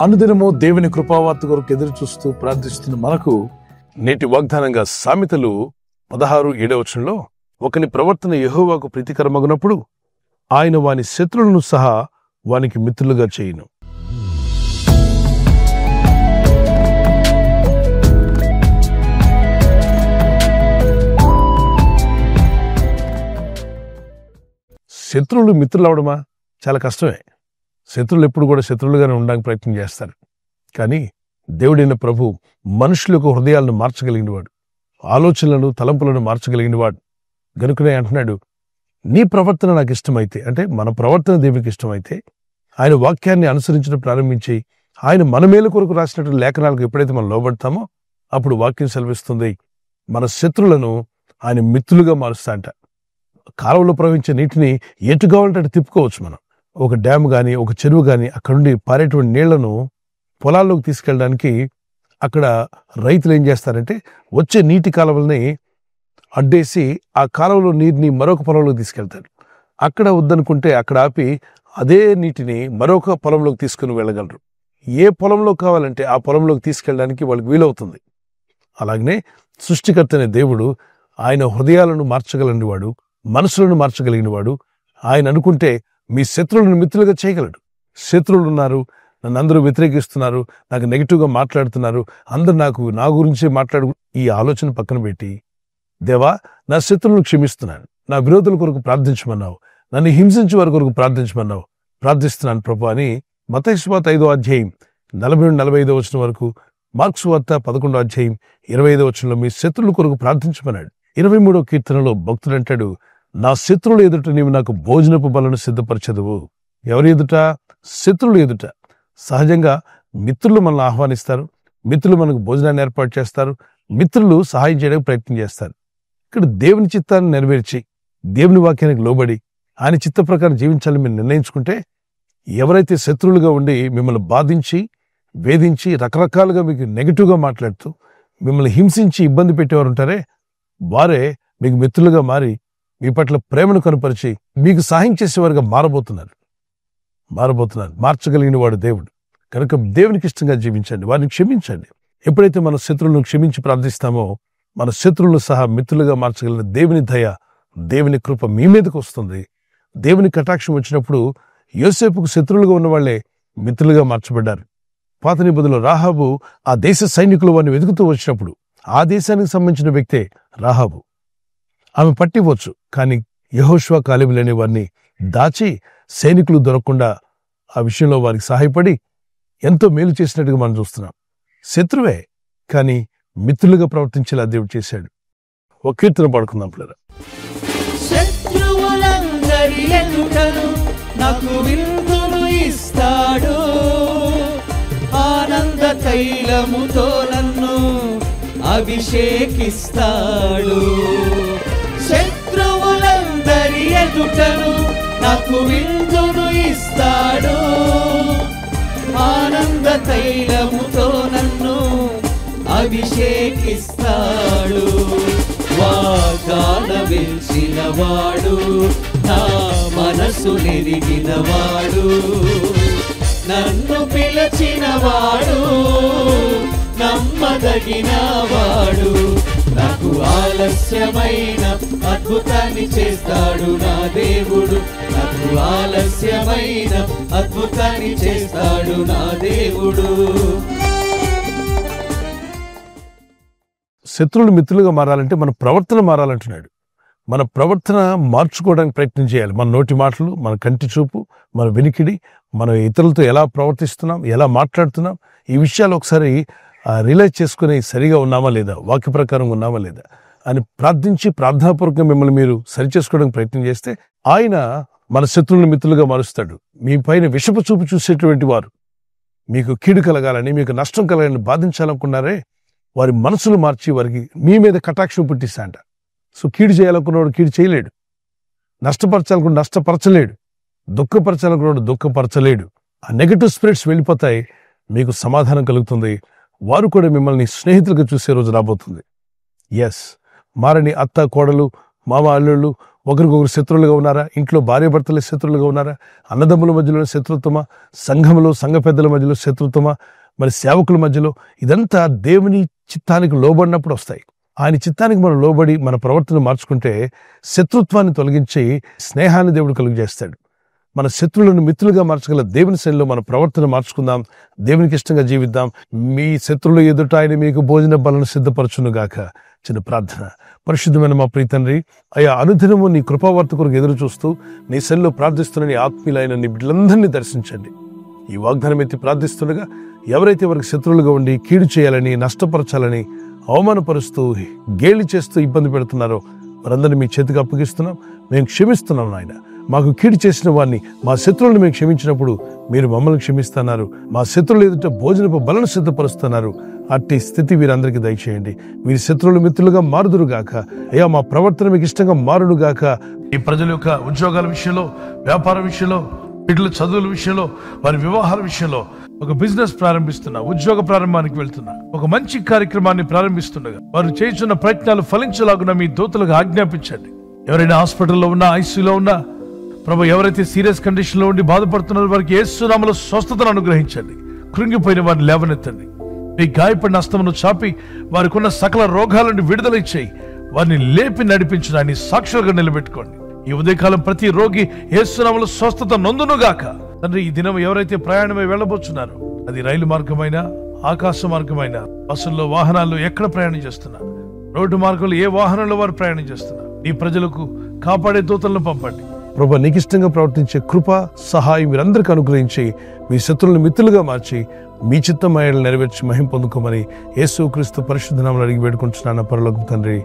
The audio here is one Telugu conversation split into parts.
అనుదినము దేవుని కృపావార్త కొరకు ఎదురు చూస్తూ ప్రార్థిస్తున్న మనకు నేటి వాగ్దానంగా సామెతలు 16:7 ఒకని ప్రవర్తన యెహోవాకు ప్రీతికరమగునప్పుడు ఆయన వాని శత్రువులను సహా వానికి మిత్రులుగా చేయును. శత్రువులు మిత్రులు అవడమా చాలా కష్టమే. శత్రువులు ఎప్పుడు కూడా శత్రువులుగానే ఉండడానికి ప్రయత్నం చేస్తారు. కానీ దేవుడైన ప్రభు మనుషుల యొక్క హృదయాలను మార్చగలిగినవాడు, ఆలోచనలను తలంపులను మార్చగలిగినవాడు. గనుకనే అంటున్నాడు, నీ ప్రవర్తన నాకు ఇష్టమైతే, అంటే మన ప్రవర్తన దేవునికి ఇష్టమైతే, ఆయన వాక్యాన్ని అనుసరించడం ప్రారంభించి ఆయన మన మేలు కొరకు రాసినటువంటి లేఖనాలకు ఎప్పుడైతే మనం లోబడతామో అప్పుడు వాక్యం సెలవిస్తుంది, మన శత్రువులను ఆయన మిత్రులుగా మారుస్తాంట. కాలువలో ప్రవహించే నీటిని ఎటు కావాలంటే అటు తిప్పుకోవచ్చు. మనం ఒక డ్యామ్ కానీ ఒక చెరువు కానీ అక్కడ నుండి పారేటువంటి నీళ్లను పొలాల్లోకి తీసుకెళ్ళడానికి అక్కడ రైతులు ఏం చేస్తారంటే వచ్చే నీటి కాలువల్ని అడ్డేసి ఆ కాలువలో నీటిని మరొక పొలంలోకి తీసుకెళ్తారు. అక్కడ వద్దనుకుంటే అక్కడ ఆపి అదే నీటిని మరొక పొలంలోకి తీసుకుని వెళ్ళగలరు. ఏ పొలంలో కావాలంటే ఆ పొలంలోకి తీసుకెళ్ళడానికి వాళ్ళకి వీలవుతుంది. అలాగనే సృష్టికర్త అనే దేవుడు ఆయన హృదయాలను మార్చగలిగిన వాడు, మనసులను మార్చగలిగిన వాడు. ఆయన అనుకుంటే మీ శత్రువులను మిత్రులుగా చేయగలడు. శత్రువులు ఉన్నారు, నన్ను అందరూ వ్యతిరేకిస్తున్నారు, నాకు నెగిటివ్గా మాట్లాడుతున్నారు, అందరు నా గురించి మాట్లాడు, ఈ ఆలోచన పక్కన పెట్టి, దేవా నా శత్రువులను క్షమిస్తున్నాను, నా విరోధుల కొరకు ప్రార్థించమన్నావు, నన్ను హింసించే వారి కొరకు ప్రార్థించమన్నావు, ప్రార్థిస్తున్నాను ప్రభు అని మత్తయి సువార్త 5:40-45 వరకు, మార్కు సువార్త 11:25 మీ శత్రువుల కొరకు ప్రార్థించమన్నాడు. 23వ కీర్తనలో భక్తుడు అంటాడు, నా శత్రువుల ఎదుట నీవు నాకు భోజనపు బలను సిద్ధపరచదువు. ఎవరి ఎదుట? శత్రువుల ఎదుట. సహజంగా మిత్రులు మనల్ని ఆహ్వానిస్తారు, మిత్రులు మనకు భోజనాన్ని ఏర్పాటు చేస్తారు, మిత్రులు సహాయం చేయడానికి ప్రయత్నం చేస్తారు. ఇక్కడ దేవుని చిత్తాన్ని నెరవేర్చి దేవుని వాక్యానికి లోబడి ఆయన చిత్త ప్రకారం జీవించాలని మీరు నిర్ణయించుకుంటే, ఎవరైతే శత్రువులుగా ఉండి మిమ్మల్ని బాధించి వేధించి రకరకాలుగా మీకు నెగిటివ్గా మాట్లాడుతూ మిమ్మల్ని హింసించి ఇబ్బంది పెట్టేవారు ఉంటారే, వారే మీకు మిత్రులుగా మారి మీ పట్ల ప్రేమను కనుపరిచి మీకు సహాయం చేసేవారుగా మారబోతున్నారు. మార్చగలిగిన వాడు దేవుడు. కనుక దేవునికి ఇష్టంగా జీవించండి, వారిని క్షమించండి. ఎప్పుడైతే మన శత్రువులను క్షమించి ప్రార్థిస్తామో మన శత్రువులను సహా మిత్రులుగా మార్చగలిగిన దేవుని దయ, దేవుని కృప మీ మీదకి వస్తుంది. దేవుని కటాక్షం వచ్చినప్పుడు యోసేపుకు శత్రువులుగా ఉన్న వాళ్లే మిత్రులుగా మార్చబడ్డారు. పాత నిబంధనలో రాహాబు ఆ దేశ సైనికులు వారిని వెతుకుతూ వచ్చినప్పుడు ఆ దేశానికి సంబంధించిన వ్యక్తే రాహాబు. ఆమె పట్టివచ్చు, కానీ యెహోషువ కాలేబులనే వారిని దాచి సైనికులు దొరకకుండా ఆ విషయంలో వారికి సహాయపడి ఎంతో మేలు చేసినట్టుగా మనం చూస్తున్నాం. శత్రువే, కానీ మిత్రులుగా ప్రవర్తించేలా దేవుడు చేశాడు. ఒక కీర్తన పాడుకుందాం పిల్లరా. శత్రువులందరి ఎదుటను నాకు విందును ఇస్తాడు, ఆనంద తైలముతో నన్ను అభిషేకిస్తాడు. శత్రువులందరి ఎదుటను నాకు విందును ఇస్తాడు, ఆనంద తైలముతో నన్ను అభిషేకిస్తాడు. వాగ్దాన విల్చిన వాడు, నా మనసు నెరిగిన వాడు, నన్ను పిలిచిన వాడు, నమ్మదగిన వాడు. నాకు ఆలస్యమైన అద్భుతాన్ని చేస్తాడు నా దేవుడు, నాకు ఆలస్యమైన అద్భుతాన్ని చేస్తాడు నా దేవుడు. శత్రువులు మిత్రులుగా మారాలంటే మన ప్రవర్తన మారాలంటున్నాడు. మన ప్రవర్తన మార్చుకోవడానికి ప్రయత్నం చేయాలి. మన నోటి మాటలు, మన కంటి చూపు, మన వెనికిడి, మనం ఇతరులతో ఎలా ప్రవర్తిస్తున్నాం, ఎలా మాట్లాడుతున్నాం, ఈ విషయాలు ఒకసారి రియలైజ్ చేసుకుని సరిగా ఉన్నామా లేదా, వాక్య ప్రకారం ఉన్నామా లేదా అని ప్రార్థించి ప్రార్థనాపూర్వకంగా మిమ్మల్ని మీరు సరిచేసుకోవడానికి ప్రయత్నం చేస్తే ఆయన మన శత్రువులను మిత్రులుగా మారుస్తాడు. మీ పైన విషపు చూపు చూసేటువంటి వారు, మీకు కీడు కలగాలని, మీకు నష్టం కలగాలని బాధించాలనుకున్నారే, వారి మనసులు మార్చి వారికి మీ మీద కటాక్షం పుట్టిస్తాంట. సో కీడు చేయాలనుకున్నవాడు కీడు చేయలేడు, నష్టపరచాలనుకున్న నష్టపరచలేడు, దుఃఖపరచాలనుకున్నాడు దుఃఖపరచలేడు. ఆ నెగటివ్ స్పిరిట్స్ వెళ్ళిపోతాయి, మీకు సమాధానం కలుగుతుంది. వారు కూడా మిమ్మల్ని స్నేహితులుగా చూసే రోజు రాబోతుంది. ఎస్, మారని అత్త కోడలు, మామ అల్లుళ్ళు, ఒకరికొకరు శత్రువులుగా ఉన్నారా? ఇంట్లో భార్యాభర్తలే శత్రువులుగా ఉన్నారా? అన్నదమ్ముల మధ్యలో శత్రుత్వమా? సంఘంలో సంఘ పెద్దల మధ్యలో శత్రుత్వమా? మరి సేవకుల మధ్యలో? ఇదంతా దేవుని చిత్తానికి లోబడినప్పుడు వస్తాయి. ఆయన చిత్తానికి మనం లోబడి మన ప్రవర్తన మార్చుకుంటే శత్రుత్వాన్ని తొలగించి స్నేహాన్ని దేవుడు కలుగజేస్తాడు. మన శత్రువులను మిత్రులుగా మార్చగల దేవుని శైలిలో మన ప్రవర్తన మార్చుకుందాం. దేవునికి ఇష్టంగా జీవిద్దాం. మీ శత్రువుల ఎదుట ఆయన మీకు భోజన బలను సిద్ధపరచునుగాక. చిన్న ప్రార్థన. పరిశుద్ధమైన మా ప్రియ తండ్రి, అయ్యా, అనుదినము నీ కృపావార్త కొరకు ఎదురు చూస్తూ నీ శైలిలో ప్రార్థిస్తున్న నీ ఆత్మీయులైన నీ బిడ్డలందరినీ దర్శించండి. ఈ వాగ్దానం ఎత్తి ప్రార్థిస్తుండగా ఎవరైతే వారికి శత్రువులుగా ఉండి కీడు చేయాలని, నష్టపరచాలని, అవమానపరుస్తూ, గేలి చేస్తూ ఇబ్బంది పెడుతున్నారో వారందరినీ మీ చేతికి అప్పగిస్తున్నాం. మేము క్షమిస్తున్నాం నాయన. మాకు కీడు చేసిన వారిని, మా శత్రువులను మేము క్షమించినప్పుడు మీరు మమ్మల్ని క్షమిస్తున్నారు. మా శత్రువులు ఎదుట భోజనపు బలను సిద్ధపరుస్తున్నారు. అట్టి స్థితి వీరందరికీ దయచేయండి. వీరి శత్రువులు మిత్రులుగా మారుదురుగాక. అయ్యా, మా ప్రవర్తన మీకు ఇష్టంగా మారుడుగాక. ఈ ప్రజల యొక్క ఉద్యోగాల విషయంలో, వ్యాపార విషయంలో, బిడ్డల చదువుల విషయంలో, వారి వివాహాల విషయంలో, ఒక బిజినెస్ ప్రారంభిస్తున్నా, ఉద్యోగ ప్రారంభానికి వెళ్తున్నా, ఒక మంచి కార్యక్రమాన్ని ప్రారంభిస్తుండగా వారు చేస్తున్న ప్రయత్నాలు ఫలించలాగున మీ దూతలకు ఆజ్ఞాపించండి. ఎవరైనా హాస్పిటల్లో ఉన్నా, ఐసీయూలో ఉన్నా, ప్రభు, ఎవరైతే సీరియస్ కండిషన్ లో ఉండి బాధపడుతున్నారో వారికి యేసు నామములో స్వస్థతను అనుగ్రహించండి. కృంగిపోయిన వారిని లేవనెత్తండి. మీ గాయపడిన హస్తమును చాపి వారికి ఉన్న సకల రోగాల నుండి విడుదల ఇచ్చేయి. వారిని లేపి నడిపించిన ఆయన సాక్షులుగా నిలబెట్టుకోండి. ఈ ఉదయకాలం ప్రతి రోగి యేసు నామములో స్వస్థత నొందునుగాక. తండ్రి, ఈ దినం ఎవరైతే ప్రయాణమై వెళ్ళబోతున్నారో, అది రైలు మార్గమైనా, ఆకాశ మార్గమైనా, బస్సుల్లో, వాహనాల్లో ఎక్కడ ప్రయాణం చేస్తున్నా, రోడ్డు మార్గంలో ఏ వాహనంలో వారు ప్రయాణం చేస్తున్నా, ఈ ప్రజలకు కాపాడే దూతలను పంపండి. ప్రభు, నీకు ఇష్టంగా ప్రవర్తించే కృప, సహాయం మీరందరికీ అనుగ్రహించి మీ శత్రువులను మిత్రులుగా మార్చి మీ చిత్తం ఆయనలు నెరవేర్చి మహిమ పొందుకోమని యేసుక్రీస్తు పరిశుద్ధ నామములో అడిగి వేడుకుంటున్నాను పరలోకపు తండ్రి.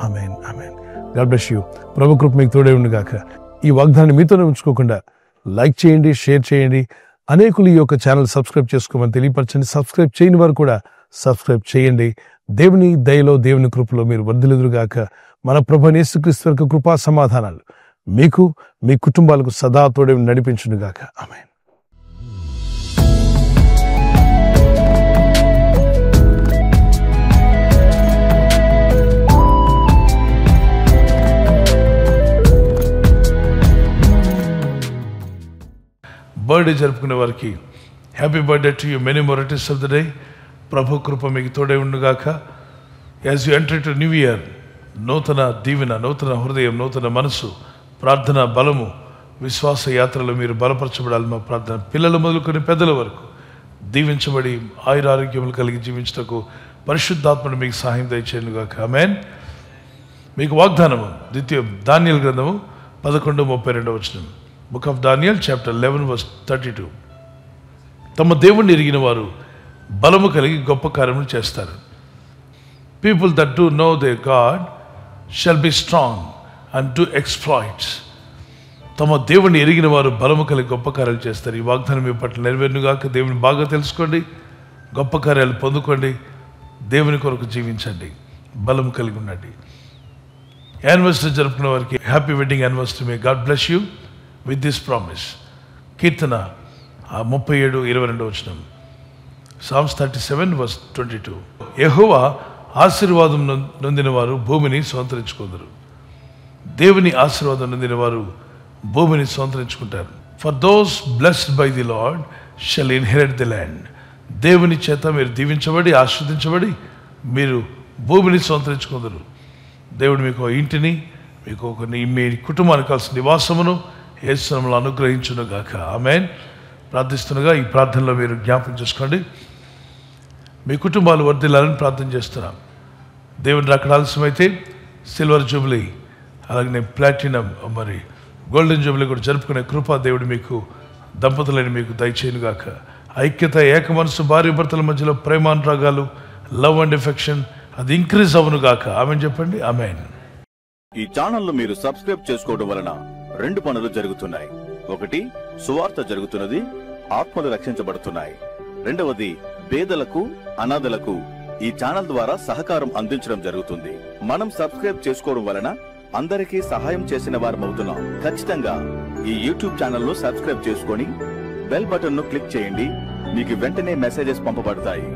Amen, amen. God bless you. ప్రభు కృప మీకు తోడే ఉండుగాక. ఈ వాగ్దానాన్ని మీతోనే ఉంచుకోకుండా లైక్ చేయండి, షేర్ చేయండి. అనేకులు ఈ యొక్క ఛానల్ సబ్స్క్రైబ్ చేసుకోమని తెలియపరచండి. సబ్స్క్రైబ్ చేయని వారు కూడా సబ్స్క్రైబ్ చేయండి. దేవుని దయలో, దేవుని కృపలో మీరు వర్ధిల్లుదురుగాక. మన ప్రభువైన యేసుక్రీస్తు యొక్క కృపా సమాధానాలు మీకు, మీ కుటుంబాలకు సదా తోడే నడిపించునుగాక. ఆమేన్. బర్త్డే జరుపుకునే వారికి happy birthday to you, many more returns of the day. ప్రభు కృప మీకు తోడే ఉండుగాక. As you enter to new year, నూతన దీవెన, నూతన హృదయం, నూతన మనసు, ప్రార్థన బలము, విశ్వాస యాత్రలో మీరు బలపరచబడాలి. మా ప్రార్థన. పిల్లలు మొదలుకొని పెద్దల వరకు దీవించబడి ఆయురారోగ్యములు కలిగి జీవించటకు పరిశుద్ధాత్మను మీకు సహాయం దయచేయునుగాక. ఆమేన్. మీకు వాగ్దానము ద్వితీయ దానియేలు గ్రంథము 11:32. Book of Daniel chapter 11:32. తమ దేవుణ్ణి ఎరిగిన వారు బలము కలిగి గొప్ప కార్యములు చేస్తారు. People that do know their God shall be strong and do exploits. తమ దేవుణ్ణి ఎరిగిన వారు బలము కలిగి గొప్ప కార్యాలు చేస్తారు. ఈ వాగ్దానం మీ పట్ల నెరవేరునుగాక. దేవుని బాగా తెలుసుకోండి, గొప్ప కార్యాలు పొందుకోండి, దేవుని కొరకు జీవించండి, బలము కలిగి ఉండండి. యానివర్సరీ జరుపుకున్న వారికి happy wedding anniversary. May God bless you with this promise. Keerthana 37:22. Psalms 37:22. యెహోవా ఆశీర్వాదం నొందిన వారు భూమిని స్వతంత్రించుకుందరు. దేవుని ఆశీర్వాదం నొందిన వారు భూమిని స్వతంత్రించుకుంటారు. For those blessed by the Lord shall inherit the land. దేవుని చేత మీరు దీవించబడి, ఆశీర్వదించబడి మీరు భూమిని స్వతంత్రించుకుందరు. దేవుడు మీకు ఇంటిని, మీకు మీ కుటుంబానికి కావాల్సిన నివాసమును యేసు నామములో అనుగ్రహించునుగాక. ఆమేన్. ప్రార్థిస్తుండగా ఈ ప్రార్థనలో మీరు జ్ఞాపకం చేసుకోండి. మీ కుటుంబాలు వర్ధిల్లాలని ప్రార్థన చేస్తున్నాం. దేవుని రాకడ ఆలస్యమైతే సిల్వర్ జూబ్లీ, అలాగే ప్లాటినం, మరి గోల్డెన్ జూబ్లీ కూడా జరుపుకునే కృప దేవుడు మీకు, దంపతులని మీకు దయచేయునుగాక. ఐక్యత, ఏక మనసు, భార్య భర్తల మధ్యలో ప్రేమానురాగాలు, లవ్ అండ్ ఎఫెక్షన్ అది ఇంక్రీజ్ అవునుగాక. ఆమేన్ చెప్పండి. ఆమేన్. ఈ ఛానల్ మీరు సబ్స్క్రైబ్ చేసుకోవడం వలన 2 పనులు జరుగుతున్నాయి. ఒకటి, సువార్త జరుగుతున్నది, ఆత్మలు రక్షించబడుతున్నాయి. రెండవది, పేదలకు, అనాథలకు ఈ ఛానల్ ద్వారా సహకారం అందించడం జరుగుతుంది. మనం సబ్స్క్రైబ్ చేసుకోవడం వలన అందరికీ సహాయం చేసిన వారమవుతున్నాం. ఖచ్చితంగా ఈ యూట్యూబ్ ఛానల్ ను సబ్స్క్రైబ్ చేసుకొని బెల్ బటన్ ను క్లిక్ చేయండి. మీకు వెంటనే మెసేజెస్ పంపబడతాయి.